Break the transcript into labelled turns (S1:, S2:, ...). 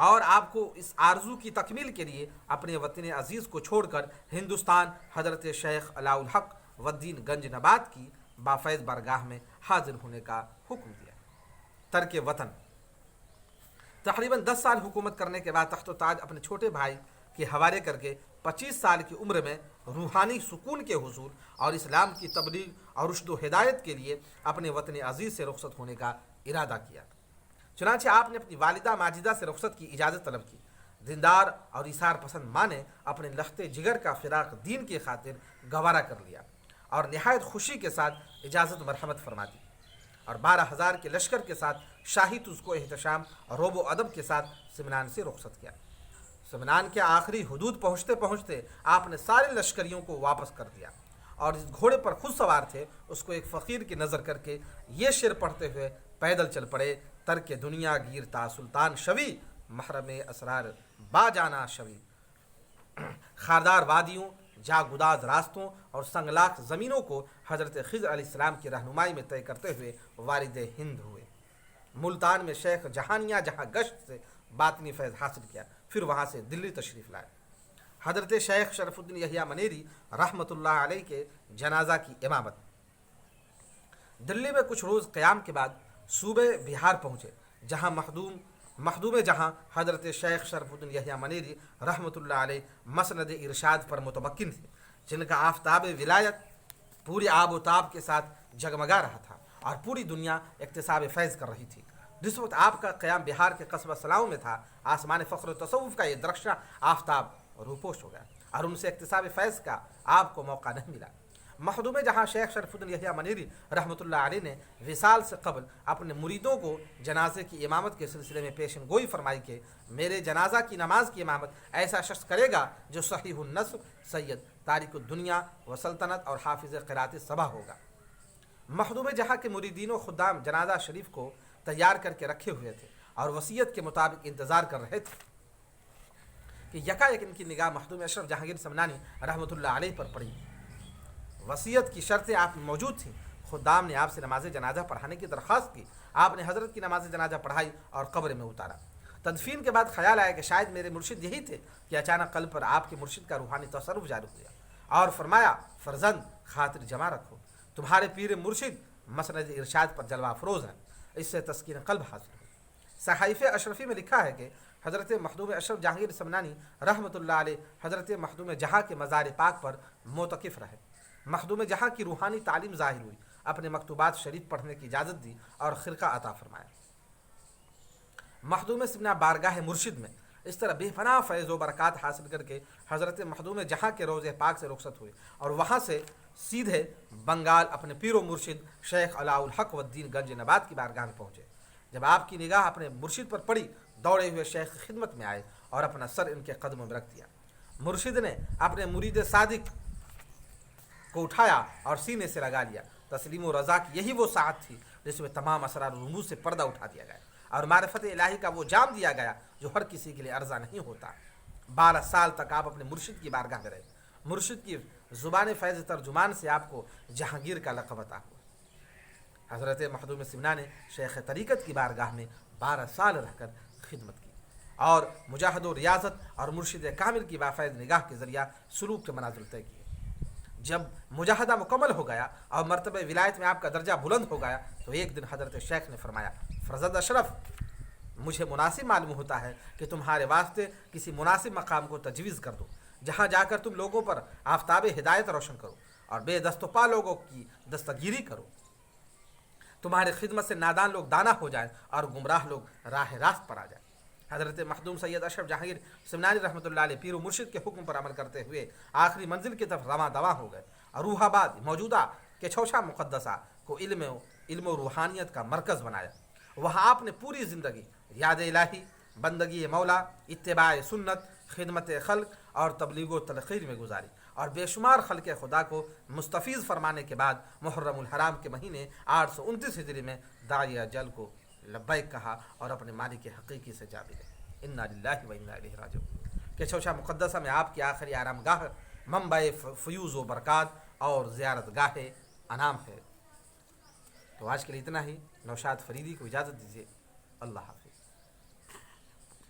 S1: اور آپ کو اس آرزو کی تکمیل کے لیے اپنے وطن عزیز کو چھوڑ کر ہندوستان حضرت شیخ علاء الحق والدین گنج نبات کی بافیض بارگاہ میں حاضر ہونے کا حکم دیا۔ ترک وطن۔ تقریباً 10 سال حکومت کرنے کے بعد تخت و تاج اپنے چھوٹے بھائی کے حوالے کر کے 25 سال کی عمر میں روحانی سکون کے حصول اور اسلام کی تبلیغ اور رشد و ہدایت کے لیے اپنے وطن عزیز سے رخصت ہونے کا ارادہ کیا۔ چنانچہ آپ نے اپنی والدہ ماجدہ سے رخصت کی اجازت طلب کی۔ دیندار اور ایثار پسند ماں نے اپنے لخت جگر کا فراق دین کی خاطر گوارا کر لیا اور نہایت خوشی کے ساتھ اجازت مرحمت فرما دی، اور 12,000 کے لشکر کے ساتھ شاہی طز کو احتشام اور روب و ادب کے ساتھ سمنان سے رخصت کیا۔ سمنان کے آخری حدود پہنچتے پہنچتے آپ نے سارے لشکریوں کو واپس کر دیا، اور جس گھوڑے پر خود سوار تھے اس کو ایک فقیر کی نظر کر کے یہ شعر پڑھتے ہوئے پیدل چل پڑے: ترک دنیا گیر تا سلطان شوی، محرم اسرار با جانا شوی۔ خاردار وادیوں، جاگداز راستوں اور سنگلاخ زمینوں کو حضرت خضر علیہ السلام کی رہنمائی میں طے کرتے ہوئے وارد ہند ہوئے۔ ملتان میں شیخ جہانیہ جہاں گشت سے باطنی فیض حاصل کیا، پھر وہاں سے دلی تشریف لائے۔ حضرت شیخ شرف الدین یحییٰ منیری رحمۃ اللہ علیہ کے جنازہ کی امامت۔ دلی میں کچھ روز قیام کے بعد صوبے بہار پہنچے، جہاں مخدوم جہاں حضرت شیخ شرف الدین یحییٰ منیری رحمۃ اللہ علیہ مسند ارشاد پر متمکن تھے، جن کا آفتاب ولایت پوری آب و تاب کے ساتھ جگمگا رہا تھا اور پوری دنیا اکتساب فیض کر رہی تھی۔ جس وقت آپ کا قیام بہار کے قصبہ سلاؤں میں تھا، آسمان فخر و تصوف کا یہ درخشاں آفتاب روپوش ہو گیا اور ان سے اکتساب فیض کا آپ کو موقع نہیں ملا۔ مخدوم جہاں شیخ شرف الدین یحییٰ منیری رحمۃ اللہ علیہ نے وصال سے قبل اپنے مریدوں کو جنازے کی امامت کے سلسلے میں پیشن گوئی فرمائی کہ میرے جنازہ کی نماز کی امامت ایسا شخص کرے گا جو صحیح النسب، سید، تارک الدنیا و سلطنت اور حافظ قرات صبا ہوگا۔ مخدوم جہاں کے مریدین و خدام جنازہ شریف کو تیار کر کے رکھے ہوئے تھے اور وصیت کے مطابق انتظار کر رہے تھے کہ یکایک ان کی نگاہ مخدوم اشرف جہانگیر سمنانی رحمۃ اللہ علیہ پر پڑی۔ وصیت کی شرطیں آپ میں موجود تھیں۔ خدام نے آپ سے نماز جنازہ پڑھانے کی درخواست کی۔ آپ نے حضرت کی نماز جنازہ پڑھائی اور قبر میں اتارا۔ تدفین کے بعد خیال آیا کہ شاید میرے مرشد یہی تھے کہ اچانک قلب پر آپ کے مرشد کا روحانی تصرف جاری ہوا اور فرمایا: فرزند، خاطر جمع رکھو، تمہارے پیر مرشد مسند ارشاد پر جلوہ افروز ہیں، اس سے تسکین قلب حاصل ہو۔ صحائف اشرفی میں لکھا ہے کہ حضرت مخدوم اشرف جہانگیر سمنانی رحمۃ اللہ علیہ حضرت مخدوم جہاں کے مزار پاک پر معتکف رہے۔ مخدوم جہاں کی روحانی تعلیم ظاہر ہوئی، اپنے مکتوبات شریف پڑھنے کی اجازت دی اور خرقہ عطا فرمایا۔ مخدوم سمنا بارگاہ مرشد میں اس طرح بے پناہ فیض و برکات حاصل کر کے حضرت مخدوم جہاں کے روضہ پاک سے رخصت ہوئے اور وہاں سے سیدھے بنگال اپنے پیر و مرشد شیخ علاء الحق والدین گنج نبات کی بارگاہ میں پہنچے۔ جب آپ کی نگاہ اپنے مرشد پر پڑی، دوڑے ہوئے شیخ خدمت میں آئے اور اپنا سر ان کے قدموں میں رکھ دیا۔ مرشد نے اپنے مرید صادق کو اٹھایا اور سینے سے لگا لیا۔ تسلیم و رضا کی یہی وہ ساعت تھی جس میں تمام اسرار و رموز سے پردہ اٹھا دیا گیا اور معرفت الہی کا وہ جام دیا گیا جو ہر کسی کے لیے عرضہ نہیں ہوتا۔ 12 سال تک آپ اپنے مرشد کی بارگاہ میں رہے۔ مرشد کی زبان فیض ترجمان سے آپ کو جہانگیر کا لقب عطا ہوا۔ حضرت مخدوم سمنا نے شیخ طریقت کی بارگاہ میں 12 سال رہ کر خدمت کی اور مجاہد و ریاضت اور مرشد کامل کی بافیض نگاہ کے ذریعہ سلوک کے منازل طے کیے۔ جب مجاہدہ مکمل ہو گیا اور مرتبہ ولایت میں آپ کا درجہ بلند ہو گیا تو ایک دن حضرت شیخ نے فرمایا: فرزند اشرف، مجھے مناسب معلوم ہوتا ہے کہ تمہارے واسطے کسی مناسب مقام کو تجویز کر دو، جہاں جا کر تم لوگوں پر آفتاب ہدایت روشن کرو اور بے دست و پا لوگوں کی دستگیری کرو۔ تمہاری خدمت سے نادان لوگ دانا ہو جائیں اور گمراہ لوگ راہ راست پر آ جائیں۔ حضرت مخدوم سید اشرف جہانگیر سمنانی رحمۃ اللہ علیہ پیر و مرشد کے حکم پر عمل کرتے ہوئے آخری منزل کی طرف رواں دواں ہو گئے اور روح آباد موجودہ کچھوشا مقدسہ کو علم و روحانیت کا مرکز بنایا۔ وہاں آپ نے پوری زندگی یاد الہی، بندگی مولا، اتباع سنت، خدمت خلق اور تبلیغ و تلقین میں گزاری اور بے شمار خلق خدا کو مستفیض فرمانے کے بعد محرم الحرام کے مہینے 829 ہجری میں داعیہ جل کو لبیک کہا اور اپنے مالک حقیقی سے جا ملے۔ انا للہ و انا الیہ راجعون۔ کچھوشا مقدسہ میں آپ کی آخری آرام گاہ، منبع فیوز و برکات اور زیارت گاہ انعام ہے۔ تو آج کے لیے اتنا ہی۔ نوشاد فریدی کو اجازت دیجیے۔ اللہ حافظ۔